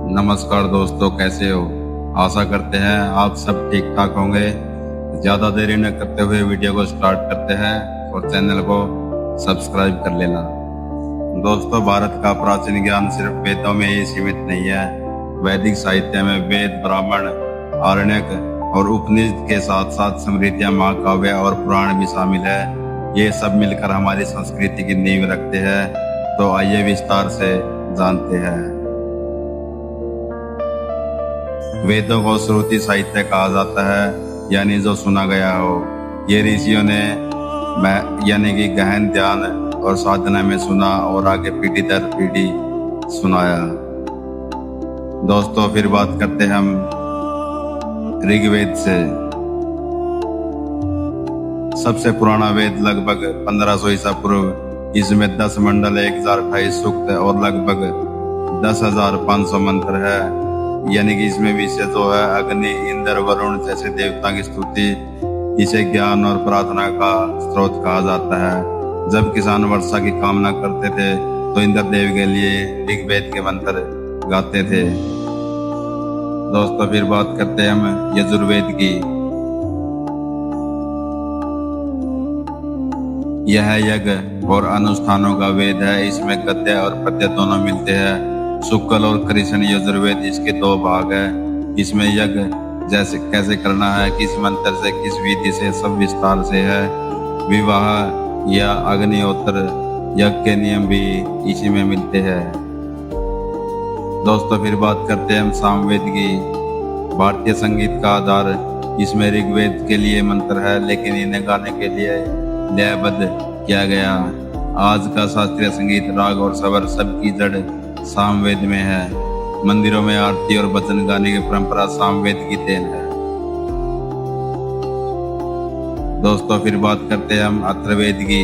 नमस्कार दोस्तों, कैसे हो? आशा करते हैं आप सब ठीक ठाक होंगे। ज्यादा देरी न करते हुए वीडियो को स्टार्ट करते हैं और चैनल को सब्सक्राइब कर लेना। दोस्तों, भारत का प्राचीन ज्ञान सिर्फ वेदों में ही सीमित नहीं है। वैदिक साहित्य में वेद, ब्राह्मण, आरण्यक और उपनिषद के साथ साथ स्मृतियां, महाकाव्य और पुराण भी शामिल है। ये सब मिलकर हमारी संस्कृति की नींव रखते हैं। तो आइए विस्तार से जानते हैं। वेदों को श्रुति साहित्य कहा जाता है, यानी जो सुना गया हो। ये ऋषियों ने यानी कि गहन ध्यान और साधना में सुना और आगे पीढ़ी दर पीढ़ी सुनाया। दोस्तों, फिर बात करते हैं हम ऋग्वेद से। सबसे पुराना वेद लगभग 1500 ईसा पूर्व। इसमें 10 मंडल, 1028 सूक्त और लगभग 10,500 मंत्र है। यानी कि इसमें विषय जो है अग्नि, इंद्र, वरुण जैसे देवता की स्तुति। इसे ज्ञान और प्रार्थना का स्रोत कहा जाता है। जब किसान वर्षा की कामना करते थे तो इंद्र देव के लिए ऋग्वेद के मंत्र गाते थे। दोस्तों, फिर बात करते हैं हम यजुर्वेद की। यह यज्ञ और अनुष्ठानों का वेद है। इसमें गद्य और पद्य दोनों मिलते हैं। शुक्ल और कृष्ण यजुर्वेद इसके 2 भाग है। इसमें यज्ञ जैसे कैसे करना है, किस मंत्र से, किस विधि से, सब विस्तार से है। विवाह या अग्निहोत्र यज्ञ के नियम भी इसी में मिलते हैं। दोस्तों, फिर बात करते हैं हम सामवेद की। भारतीय संगीत का आधार इसमें ऋग्वेद के लिए मंत्र है, लेकिन इन्हें गाने के लिए लयबद्ध किया गया। आज का शास्त्रीय संगीत, राग और स्वर सबकी जड़ सामवेद में है। मंदिरों में आरती और भजन गाने की परंपरा सामवेद की देन है। दोस्तों, फिर बात करते हैं हम अथर्ववेद की।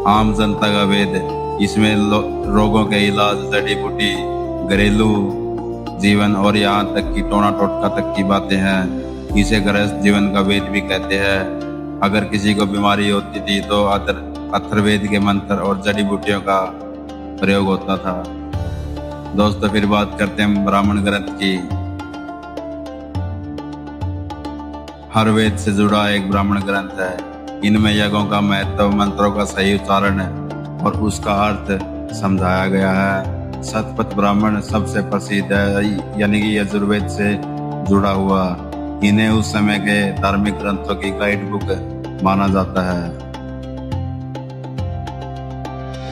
आम जनता का वेद। इसमें रोगों के इलाज, जड़ी बूटी, घरेलू जीवन और यहाँ तक कि टोना टोटका तक की बातें हैं। इसे गृहस्थ जीवन का वेद भी कहते हैं। अगर किसी को बीमारी होती थी तो अथर्ववेद के मंत्र और जड़ी बूटियों का प्रयोग होता था। दोस्तों, फिर बात करते हैं ब्राह्मण ग्रंथ की। हर वेद से जुड़ा एक ब्राह्मण ग्रंथ है। इनमें यज्ञों का महत्व, मंत्रों का सही उच्चारण और उसका अर्थ समझाया गया है। शतपथ ब्राह्मण सबसे प्रसिद्ध है, यानी कि यजुर्वेद से जुड़ा हुआ। इन्हें उस समय के धार्मिक ग्रंथों की गाइड बुक माना जाता है।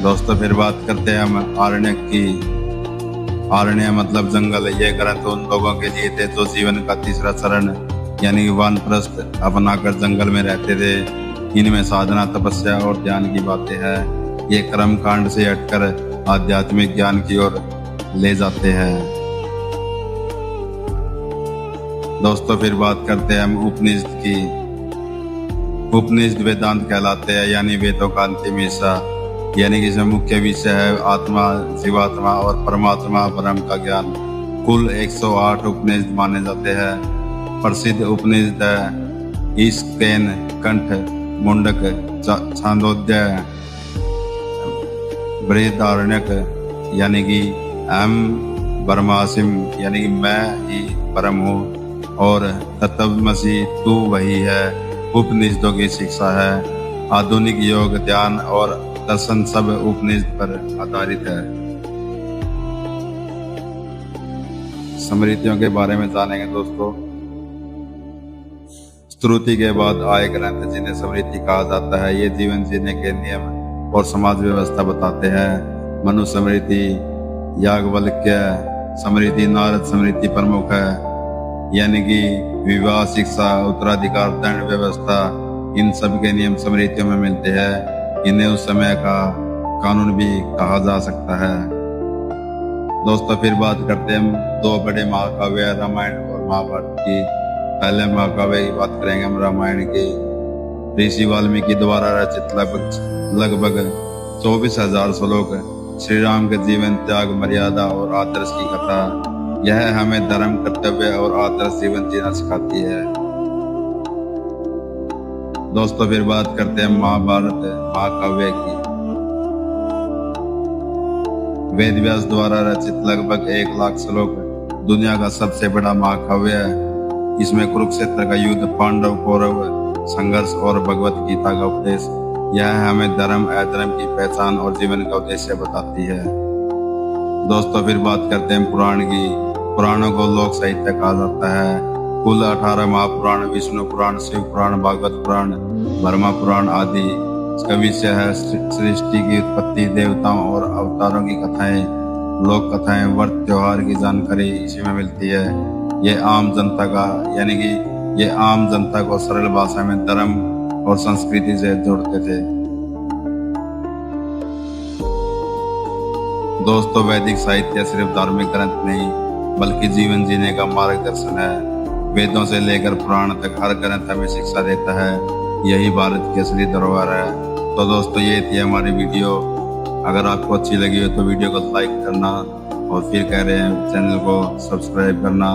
दोस्तों, फिर बात करते हैं हम आरण्यक की। आरण्य मतलब जंगल। ये ग्रंथ उन लोगों के लिए थे जो जीवन का तीसरा चरण यानी वानप्रस्थ अपनाकर जंगल में रहते थे। इनमें साधना, तपस्या और ध्यान की बातें हैं। ये कर्म कांड से हटकर आध्यात्मिक ज्ञान की ओर ले जाते हैं। दोस्तों, फिर बात करते हैं हम उपनिषद की। उपनिषद वेदांत कहलाते हैं, यानी वेदों का अंतिम हिस्सा। यानी कि इसमें मुख्य विषय है आत्मा, जीवात्मा और परमात्मा ब्रह्म का ज्ञान। कुल 108 उपनिषद माने जाते हैं। प्रसिद्ध उपनिषद है ईशकेन, कंठ, मुंडक, छांदोग्य, बृहदारण्यक यानी कि अहम ब्रह्मास्मि यानी कि मैं ही ब्रह्म हूँ, और तत्त्वमसि तू वही है उपनिषदों की शिक्षा है। आधुनिक योग, ध्यान और दर्शन सब उपनिषद पर आधारित है। स्मृतियों के बारे में जानेंगे दोस्तों। स्तुति के बाद आए ग्रंथ जिन्हें स्मृति कहा जाता है। ये जीवन जीने के नियम और समाज व्यवस्था बताते हैं। मनु स्मृति, याज्ञवल्क्य स्मृति, नारद स्मृति प्रमुख है। यानी कि विवाह, शिक्षा, उत्तराधिकार, दंड व्यवस्था, इन सब के नियम स्मृतियों में मिलते हैं। इन्हें उस समय का कानून भी कहा जा सकता है। दोस्तों, फिर बात करते हैं 2 बड़े महाकाव्य, रामायण और महाभारत की। पहले महाकाव्य की बात करेंगे हम, रामायण की। ऋषि वाल्मीकि द्वारा रचित लगभग 24,000 श्लोक श्री राम के जीवन, त्याग, मर्यादा और आदर्श की कथा। यह हमें धर्म, कर्तव्य और आदर्श जीवन जीना सिखाती है। दोस्तों, फिर बात करते हैं महाभारत महाकाव्य की। वेद व्यास द्वारा रचित लगभग 1 लाख श्लोक दुनिया का सबसे बड़ा महाकाव्य है। इसमें कुरुक्षेत्र का युद्ध, पांडव कौरव संघर्ष और भगवत गीता का उपदेश, यह हमें धर्म अधर्म की पहचान और जीवन का उद्देश्य बताती है। दोस्तों फिर बात करते हैं पुराण की। पुराणों को लोक साहित्य कहा जाता है। कुल 18 महापुराण, विष्णु पुराण, शिव पुराण, भागवत पुराण, ब्रह्मा पुराण आदि। इसका विषय है सृष्टि की उत्पत्ति, देवताओं और अवतारों की कथाएं, लोक कथाएं, व्रत त्योहार की जानकारी इसी में मिलती है। ये आम जनता को सरल भाषा में धर्म और संस्कृति से जोड़ते थे। दोस्तों वैदिक साहित्य सिर्फ धार्मिक ग्रंथ नहीं बल्कि जीवन जीने का मार्गदर्शन है। वेदों से लेकर पुराण तक हर ग्रंथ हमें शिक्षा देता है। यही भारत की असली धरोहर है। तो दोस्तों ये थी हमारी वीडियो। अगर आपको अच्छी लगी हो तो वीडियो को लाइक करना और फिर कह रहे हैं चैनल को सब्सक्राइब करना।